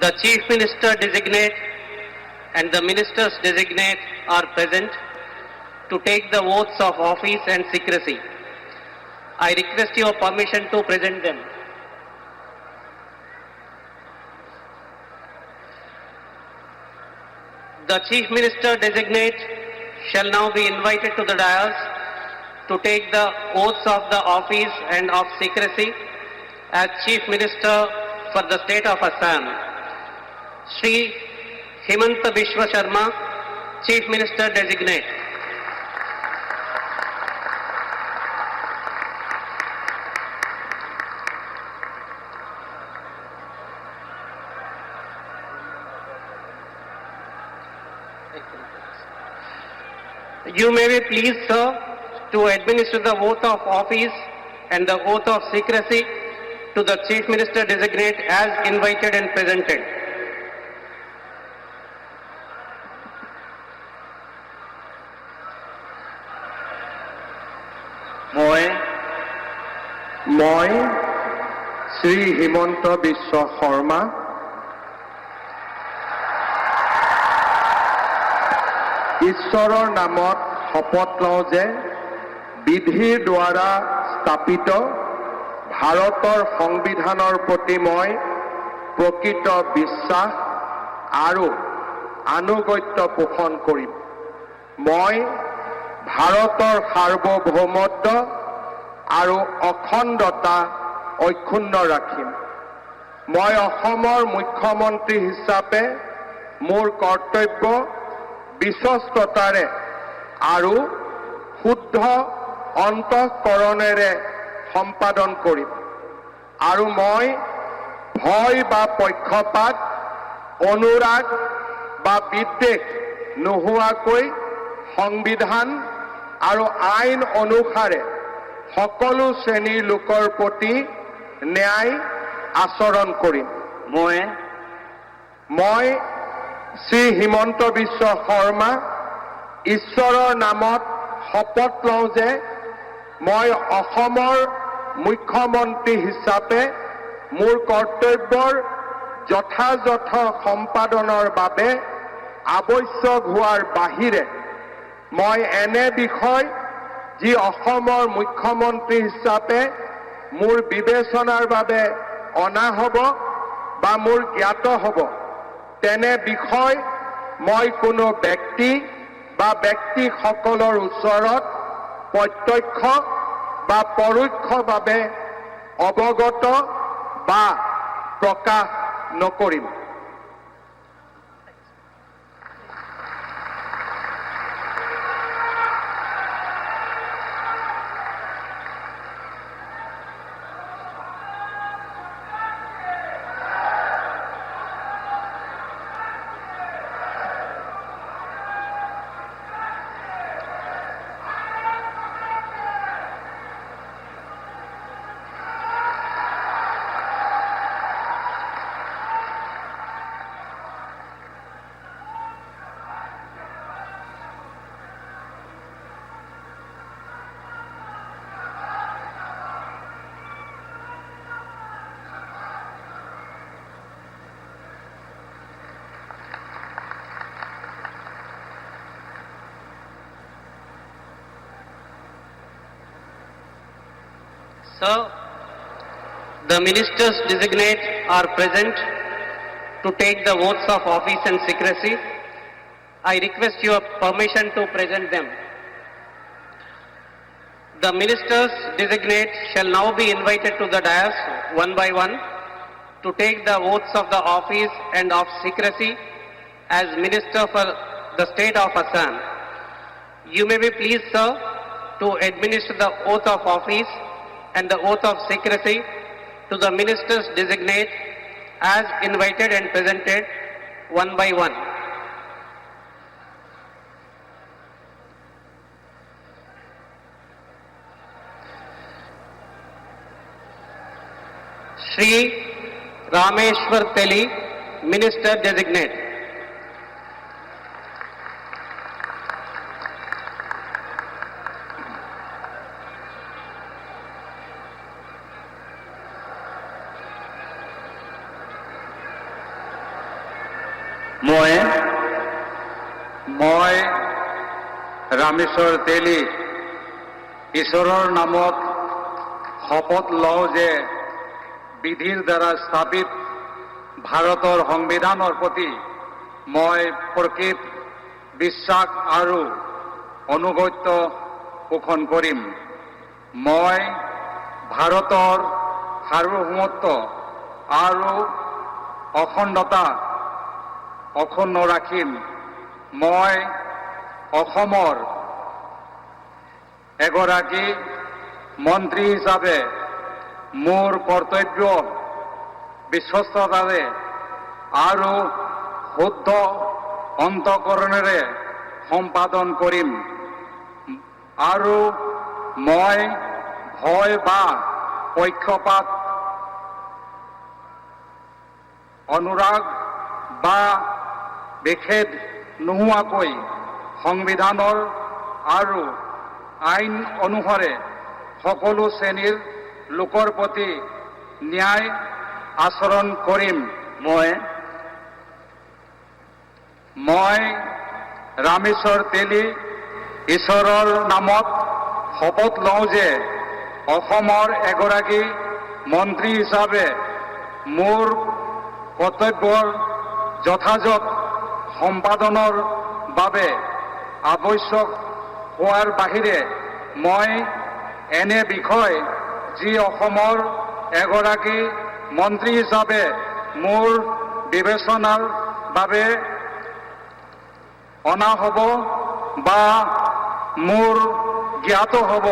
The Chief Minister designate and the ministers designate are present to take the oaths of office and secrecy. I request your permission to present them. The Chief Minister designate shall now be invited to the dais to take the oaths of the office and of secrecy as Chief Minister for the state of Assam. Shri Himanta Biswa Sharma, Chief Minister designate. You may be pleased, sir, to administer the oath of office and the oath of secrecy to the Chief Minister designate as invited and presented. মই শ্ৰী হিমন্ত বিশ্ব শৰ্মা ঈশ্বৰৰ নামত শপত লওঁ যে বিধিৰ দ্বাৰা স্থাপিত ভাৰতৰ সংবিধানৰ প্ৰতি মই প্ৰকৃত বিশ্বাস আৰু আনুগত্য পোষণ কৰিম। মই ভাৰতৰ সাৰ্বভৌমত্ব আৰু অখণ্ডতা অক্ষুণ্ণ ৰাখিম। মই অসমৰ মুখ্যমন্ত্ৰী হিচাপে মোৰ কৰ্তব্য বিশ্বস্ততাৰে আৰু শুদ্ধ অন্তঃকৰণেৰে সম্পাদন কৰিম আৰু মই ভয় বা পক্ষপাত অনুৰাগ বা বিদ্বেষ নোহোৱাকৈ সংবিধান আৰু আইন অনুসাৰে সকলো শ্ৰেণীৰ লোকৰ প্ৰতি ন্যায় আচৰণ কৰিম। মই শ্ৰী হিমন্ত বিশ্ব শৰ্মা ঈশ্বৰৰ নামত শপত লওঁ যে মই অসমৰ মুখ্যমন্ত্ৰী হিচাপে মোৰ কৰ্তব্যৰ যথাযথ সম্পাদনৰ বাবে আৱশ্যক হোৱাৰ বাহিৰে মই এনে বিষয় যি অসমৰ মুখ্যমন্ত্ৰী হিচাপে মোৰ বিবেচনাৰ বাবে অনা হ'ব বা মোৰ জ্ঞাত হ'ব তেনে বিষয় মই কোনো ব্যক্তি বা ব্যক্তিসকলৰ ওচৰত প্ৰত্যক্ষ বা পৰোক্ষভাৱে অৱগত বা প্ৰকাশ নকৰিম। Sir, the ministers designate are present to take the oaths of office and secrecy. I request your permission to present them. The ministers designate shall now be invited to the dais one by one to take the oaths of the office and of secrecy as Minister for the state of Assam. You may be pleased, sir, to administer the oath of office and the oath of secrecy to the ministers designate as invited and presented one by one. Shri Rameshwar Teli, Minister designate. মই ৰামেশ্বৰ তেলী ঈশ্বৰৰ নামত শপত লওঁ যে বিধিৰ দ্বাৰা স্থাপিত ভাৰতৰ সংবিধানৰ প্ৰতি মই প্ৰকৃত বিশ্বাস আৰু অনুগত্য পোষণ কৰিম। মই ভাৰতৰ সাৰ্বভৌমত্ব আৰু অখণ্ডতা অক্ষুণ্ণ ৰাখিম। মই অসমৰ এগৰাকী মন্ত্ৰী হিচাপে মোৰ কৰ্তব্য বিশ্বস্ততাৰে আৰু শুদ্ধ অন্তঃকৰণেৰে সম্পাদন কৰিম আৰু মই ভয় বা পক্ষপাত অনুৰাগ বা বিখেদ নোহোৱাকৈ সংবিধানৰ আৰু আইন অনুসাৰে সকলো শ্ৰেণীৰ লোকৰ প্ৰতি ন্যায় আচৰণ কৰিম। মই ৰামেশ্বৰ তেলী ঈশ্বৰৰ নামত শপত লওঁ যে অসমৰ এগৰাকী মন্ত্ৰী হিচাপে মোৰ কৰ্তব্যৰ যথাযথ সম্পাদনৰ বাবে আৱশ্যক হোৱাৰ বাহিৰে মই এনে বিষয় যি অসমৰ এগৰাকী মন্ত্ৰী হিচাপে মোৰ বিবেচনাৰ বাবে অনা হ'ব বা মোৰ জ্ঞাত হ'ব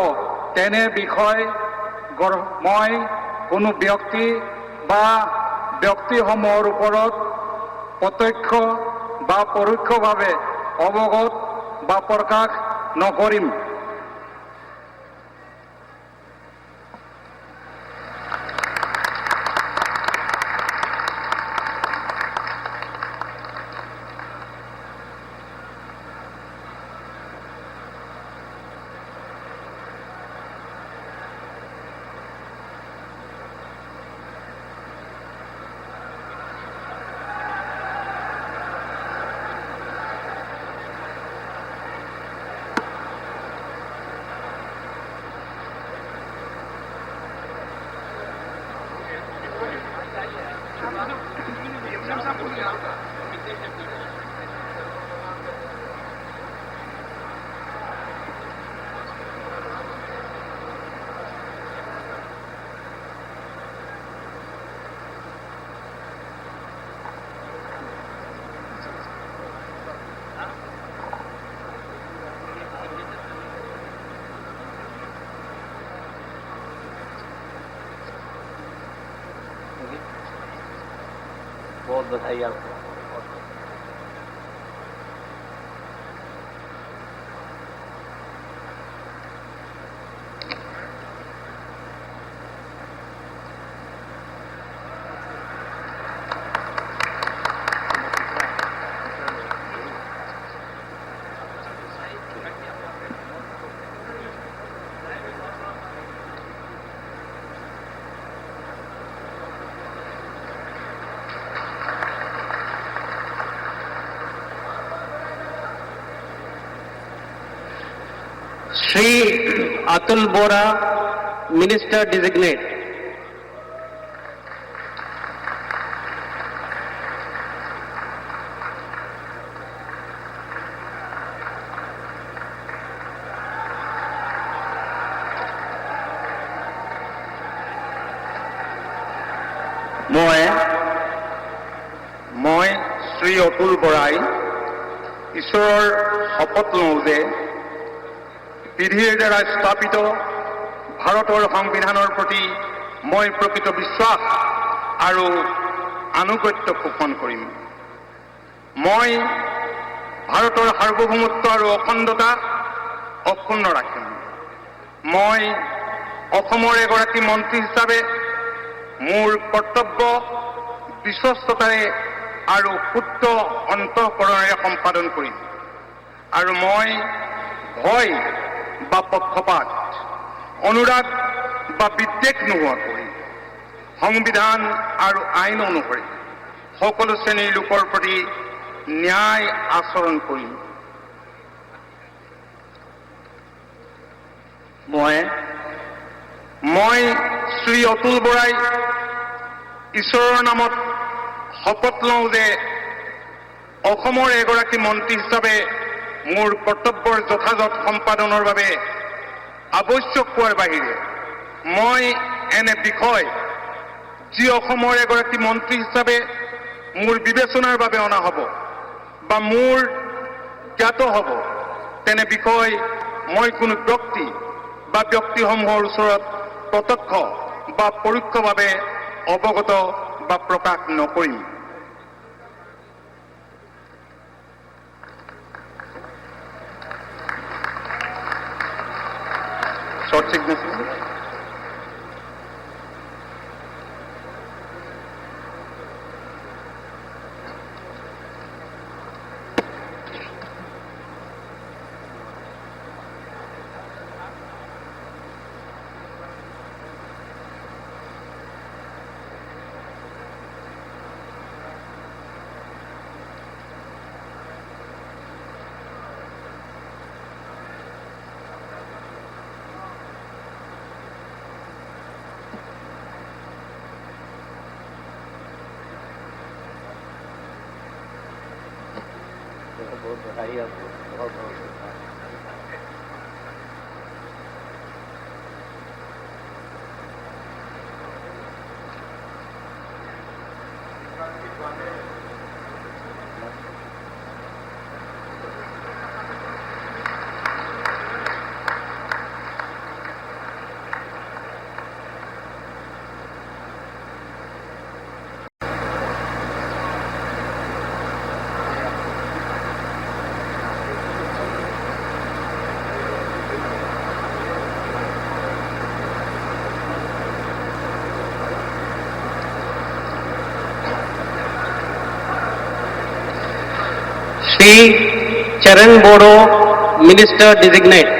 তেনে বিষয় মই কোনো ব্যক্তি বা ব্যক্তিসমূহৰ ওপৰত প্ৰত্যক্ষ বা পৰোক্ষভাৱে অৱগত বা প্ৰকাশ নকৰিম। बहुत बधाई आपको। Shri Atul Bora, Minister Designate. মই শ্ৰী অতুল বৰাই ঈশ্বৰৰ শপত লওঁ যে বিধিৰ দ্বাৰা স্থাপিত ভাৰতৰ সংবিধানৰ প্ৰতি মই প্ৰকৃত বিশ্বাস আৰু আনুগত্য পোষণ কৰিম। মই ভাৰতৰ সাৰ্বভৌমত্ব আৰু অখণ্ডতা অক্ষুণ্ণ ৰাখিম। মই অসমৰ এগৰাকী মন্ত্ৰী হিচাপে মোৰ কৰ্তব্য বিশ্বস্ততাৰে আৰু শুদ্ধ অন্তঃকৰণেৰে সম্পাদন কৰিম আৰু মই ভয় বা পক্ষপাত অনুৰাগ বা বিদ্বেষ নোহোৱাকৈ সংবিধান আৰু আইন অনুসৰি সকলো শ্ৰেণীৰ লোকৰ প্ৰতি ন্যায় আচৰণ কৰিম। মই শ্ৰী অতুল বৰাই ঈশ্বৰৰ নামত শপত লওঁ যে অসমৰ এগৰাকী মন্ত্ৰী হিচাপে মোৰ কৰ্তব্যৰ যথাযথ সম্পাদনৰ বাবে আৱশ্যক হোৱাৰ বাহিৰে মই এনে বিষয় যি অসমৰ এগৰাকী মন্ত্ৰী হিচাপে মোৰ বিবেচনাৰ বাবে অনা হ'ব বা মোৰ জ্ঞাত হ'ব তেনে বিষয় মই কোনো ব্যক্তি বা ব্যক্তিসমূহৰ ওচৰত প্ৰত্যক্ষ বা পৰোক্ষভাৱে অৱগত বা প্ৰকাশ নকৰিম। Short signature. Shri Charan Bodo, Minister Designate.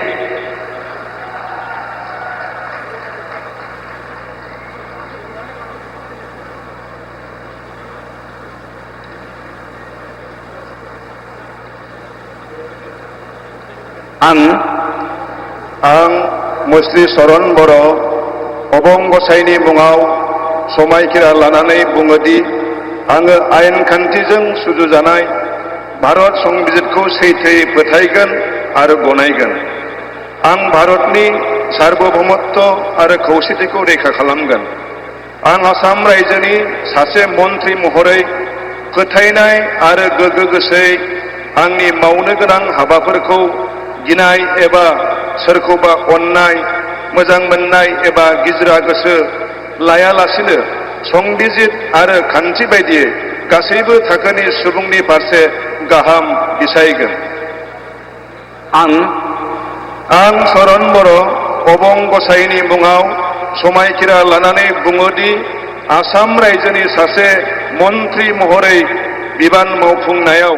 आं मुस्रि चरण बर' अबं गसाइनि मुङाव समायखिरा लानानै बुङोदि आङो आयेन खान्थिजों सुजुजानाय भारत संबिजितखौ सैथोयै फोथायगोन आरो गनायगोन। आं भारतनि सार्वभौमत्व आरो खौसेथिखौ रैखा खालामगोन। आं आसाम रायजोनि सासे मन्त्रि महरै फोथायनाय आरो गोगो गोसोयै आंनि मावनो गोनां हाबाफोरखौ गिनाय एबा सोरखौबा अननाय, मोजां मोननाय एबा गिज्रा गोसो लायालासिनो संबिजित आरो खान्थि बायदियै गासैबो थाखोनि सुबुंनि फारसे गाहाम बिसायगोन। आं चरण बर' अबं गसाइनि मुङाव समायखिरा लानानै बुङोदि आसाम रायजोनि सासे मन्त्रि महरै बिबान मावफुंनायाव